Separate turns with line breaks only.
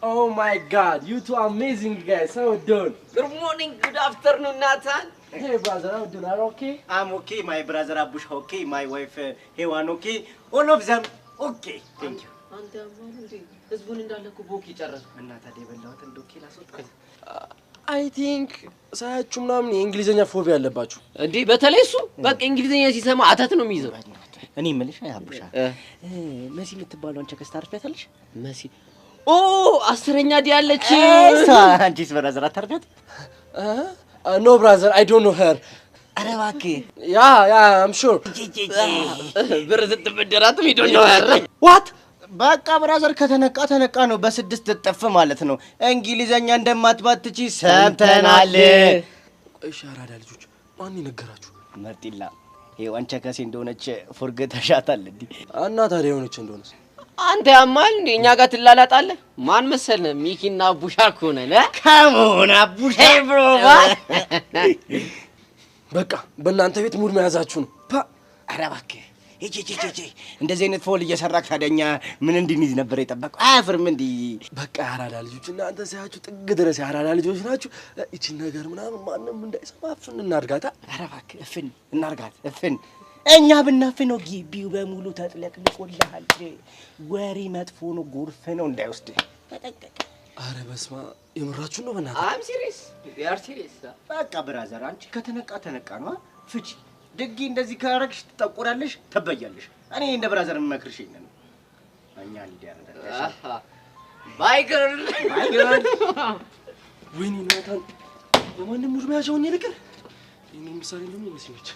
Oh my God, you two are amazing guys. How are you doing?
Good morning, good afternoon, Nathan.
Hey brother, how are you doing? Are you okay?
I'm okay, my brother Abush okay, my wife Hewan okay. All of them okay. Thank you.
አንተ አማሩንዲ ህዝቡን እንዳለኩ ቦክ ይጨረስ
እና ታዲያ በላሁት እንደው ኬላ ሶጥከኝ
I think ሳያችሁ ምናምን የእንግሊዘኛ ፎቢያ አለባችሁ
እንዴ በተለይ እሱ በቃ እንግሊዘኛ ሲሰማ አተት ነው የሚይዘው
እኔ ምልሽ አቡሻ መሲ የምትባለው አንቺ ከስታርፊያታለሽ
መሲ ኦ አስረኛ ዲ ያለች
አንቺስ ብራዘር አታርፊያት
No brother, I don't know her.
ኧረ እባክህ
Yeah, I'm sure.
ብር ስትበደራትም you don't know her.
What?
በቃ ብራዘር ከተነቃ ነው በስድስት ጥፍ ማለት ነው እንግሊዘኛ እንደማትባትቺ ሰምተናል
እሺ አራዳ ልጆች ማን ይነገራችሁ
መርጢላ ይሄው አንቺ ከሴ እንደሆነች ፎርገታሻታል እንዴ
እና ታዲያ የሆነች እንደሆነስ
አንተ ያማል እንዴ እኛ ጋር ትላላጣለህ ማን መሰለህ ሚኪና አቡሻ ኮነለ
ካሞና አቡሻ ብሮ
በቃ በእናንተ ቤት ሙድ መያዛችሁ ነው
ኧረ እባክህ እጂ እንደዚህ አይነት ፎል እየሰራክ ታደኛ ምን እንድንይዝ ነበር የጠበቀው አያፍርም እንዴ
በቃ አራዳ ልጆች እናንተ ሳያችሁ ጥግ ድረስ አራዳ ልጆች ናችሁ እቺ ነገር ምናምን ማንንም እንዳይሰማ አፍን እናርጋታ
ኧረ እባክህ እፍን እናርጋት እፍን እኛ ብናፍነው ግቢው በሙሉ ተጥለቅልቆልሃል ወሬ መጥፎ ነው ጎርፍ ነው እንዳይወስድ ተጠንቀቅ
አረ በስማ የምራችሁ ነው በእናትህ
I'm serious you are serious
በቃ ብራዘር አንቺ ከተነቃ ነው ፍቺ ድጊ እንደዚህ ካረግሽ ተጠቆራለሽ ተበያለሽ እኔ እንደ ብራዘር መመክርሽ ይነን እኛ እንዲያረዳሽ
ባይ ገርል
ወይኔ ናታን በማንም ሙድ መያዣውን ይልቀር እኔ ምሳሌ እንደምን ይመስልሽ